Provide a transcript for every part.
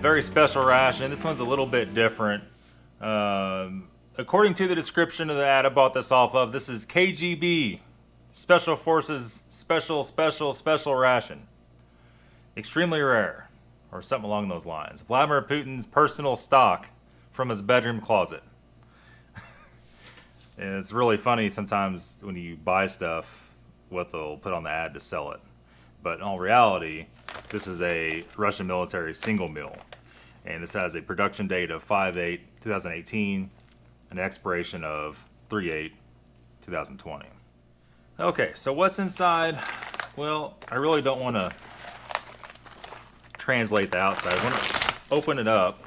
very special ration. This one's a little bit different. According to the description of the ad I bought this off of, this is KGB, Special Forces Special Ration. Extremely rare, or something along those lines. Vladimir Putin's personal stock from his bedroom closet. And it's really funny sometimes when you buy stuff, what they'll put on the ad to sell it. But in all reality, this is a Russian military single meal. And this has a production date of 5/8/2018, an expiration of 3/8/2020. Okay, so what's inside? Well, I really don't want to translate the outside. I want to open it up.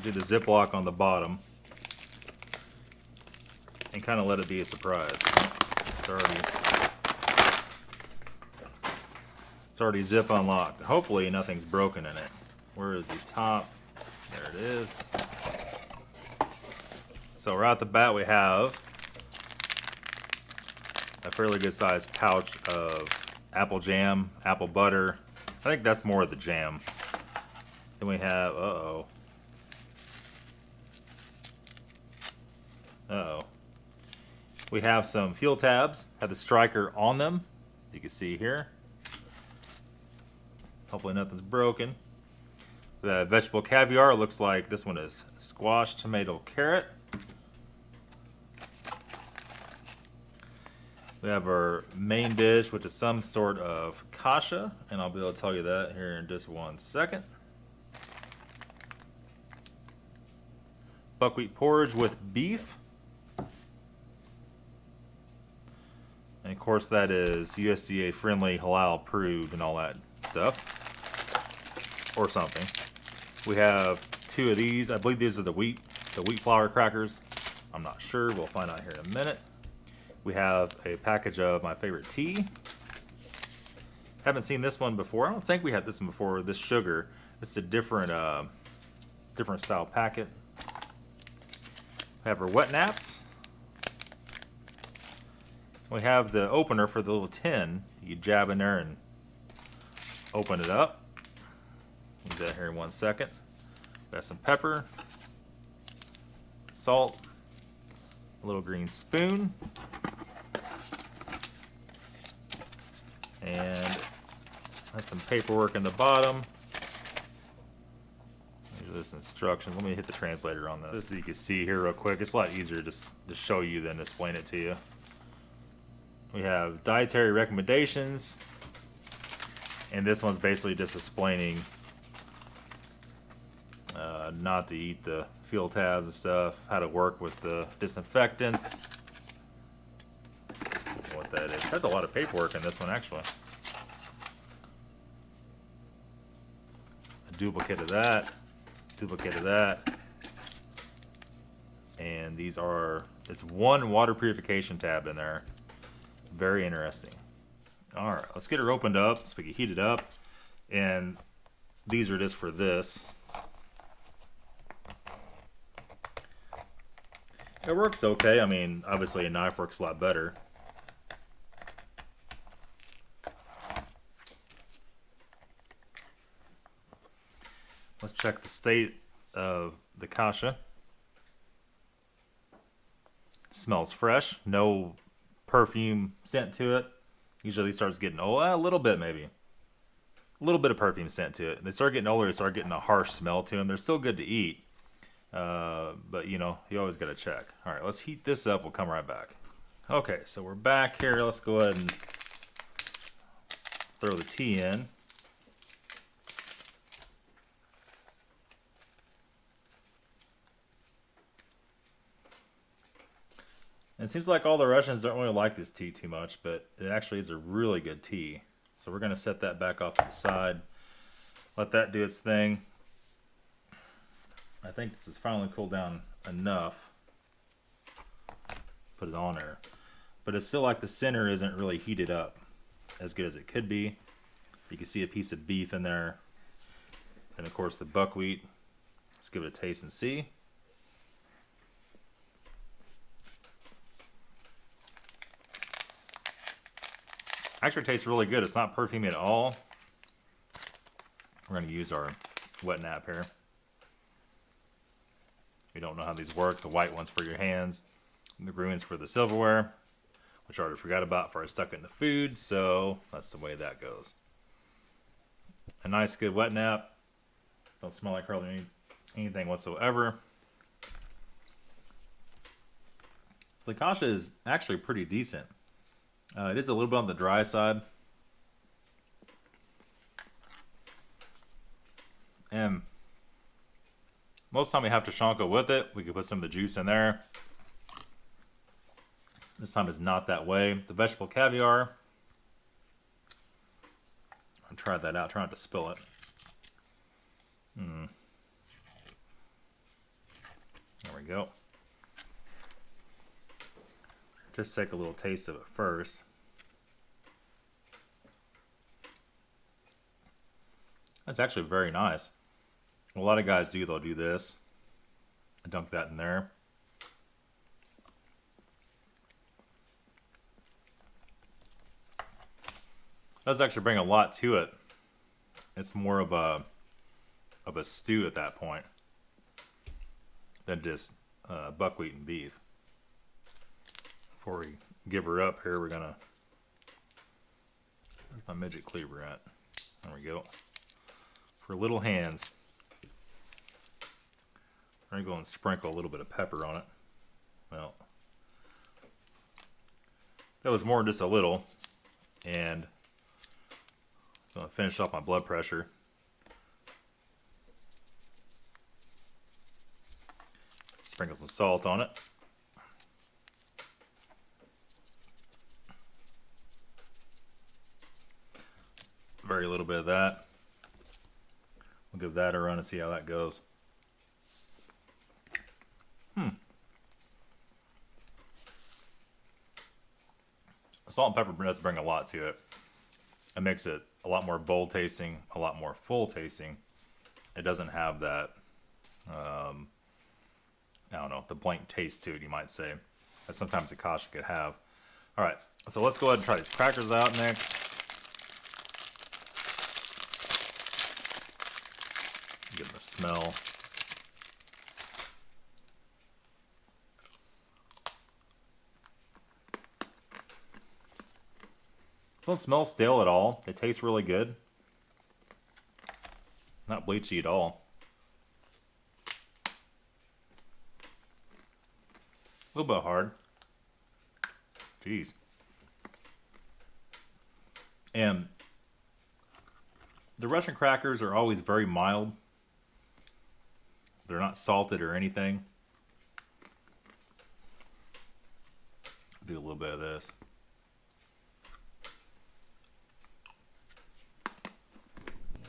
Do the Ziploc on the bottom. And kind of let it be a surprise. It's already zip unlocked. Hopefully nothing's broken in it. Where is the top? There it is. So right at the bat we have a fairly good sized pouch of apple jam, apple butter. I think that's more of the jam. Then we have, uh-oh. We have some fuel tabs, have the striker on them, as you can see here. Hopefully nothing's broken. The vegetable caviar, looks like this one is squash, tomato, carrot. We have our main dish, which is some sort of kasha, and I'll be able to tell you that here in just 1 second. Buckwheat porridge with beef. And of course that is USDA friendly, halal approved, and all that stuff. Or something. We have 2 of these. I believe these are the wheat flour crackers. I'm not sure. We'll find out here in a minute. We have a package of my favorite tea. Haven't seen this one before. I don't think we had this one before. This sugar. It's a different style packet. We have our wet naps. We have the opener for the little tin. You jab in there and open it up. Do that here in 1 second. Got some pepper, salt, a little green spoon, and has some paperwork in the bottom. These are just instructions. Let me hit the translator on this so you can see here real quick. It's a lot easier just to show you than to explain it to you. We have dietary recommendations, and this one's basically just explaining not to eat the fuel tabs and stuff, how to work with the disinfectants, what that is. There's a lot of paperwork in this one, actually. A duplicate of that, and these are, it's 1 water purification tab in there. Very interesting. Alright, let's get her opened up so we can heat it up. And these are just for this. It works okay. I mean, obviously a knife works a lot better. Let's check the state of the kasha. Smells fresh. No perfume scent to it. Usually starts getting old. A little bit maybe. A little bit of perfume scent to it. They start getting older, they start getting a harsh smell to them. They're still good to eat. But you know, you always gotta check. Alright, let's heat this up. We'll come right back. Okay, so we're back here. Let's go ahead and throw the tea in. It seems like all the Russians don't really like this tea too much, but it actually is a really good tea. So we're going to set that back off to the side. Let that do its thing. I think this has finally cooled down enough. Put it on there. But it's still like the center isn't really heated up as good as it could be. You can see a piece of beef in there. And of course the buckwheat. Let's give it a taste and see. Actually tastes really good. It's not perfumey at all. We're going to use our wet nap here. If you don't know how these work, the white one's for your hands, and the green one's for the silverware, which I already forgot about before I stuck it in the food, so that's the way that goes. A nice good wet nap. Don't smell like hardly anything whatsoever. The kasha is actually pretty decent. It is a little bit on the dry side. And most of the time we have Tashanka with it. We could put some of the juice in there. This time is not that way. The vegetable caviar. I'll try that out. Try not to spill it. There we go. Just take a little taste of it first. That's actually very nice. A lot of guys do, they'll do this. Dunk that in there. Does actually bring a lot to it. It's more of a stew at that point than just buckwheat and beef. Before we give her up here, we're gonna. Where's my midget cleaver at? There we go. For little hands. I'm gonna go and sprinkle a little bit of pepper on it. Well, that was more than just a little, and I'm gonna finish off my blood pressure. Sprinkle some salt on it. Very little bit of that. We'll give that a run and see how that goes. Salt and pepper does bring a lot to it. It makes it a lot more bold tasting, a lot more full tasting. It doesn't have that, I don't know, the blank taste to it, you might say, that sometimes the kasha could have. All right, so let's go ahead and try these crackers out next. Get the smell. Don't smell stale at all. It tastes really good. Not bleachy at all. A little bit hard. Jeez. And the Russian crackers are always very mild. They're not salted or anything. Do a little bit of this.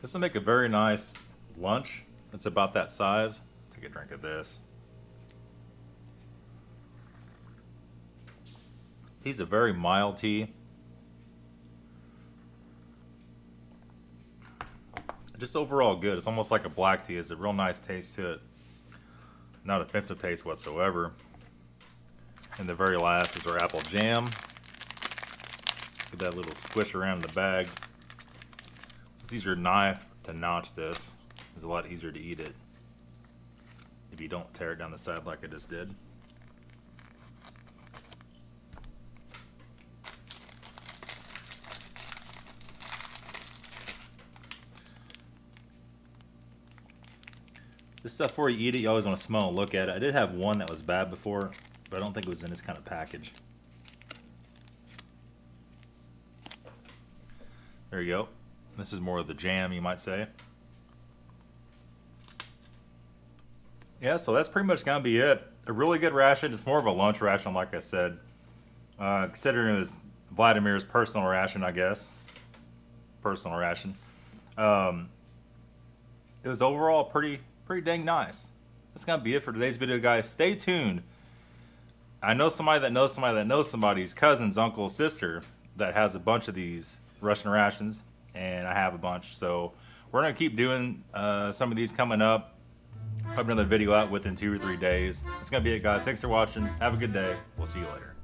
This will make a very nice lunch. It's about that size. Take a drink of this. Tea's a very mild tea. Just overall good. It's almost like a black tea. It's a real nice taste to it. Not offensive taste whatsoever. And the very last is our apple jam. Get that little squish around in the bag. Let's use your knife to notch this. It's a lot easier to eat it if you don't tear it down the side like I just did. This stuff, before you eat it, you always want to smell and look at it. I did have one that was bad before, but I don't think it was in this kind of package. There you go. This is more of the jam, you might say. Yeah, so that's pretty much going to be it. A really good ration. It's more of a lunch ration, like I said. Considering it was Vladimir's personal ration, I guess. Personal ration. It was overall pretty dang nice. That's going to be it for today's video, guys. Stay tuned. I know somebody that knows somebody that knows somebody's cousin's uncle, sister that has a bunch of these Russian rations. And I have a bunch, so we're gonna keep doing some of these coming up. Put another video out within 2 or 3 days. That's gonna be it, guys. Thanks for watching. Have a good day. We'll see you later.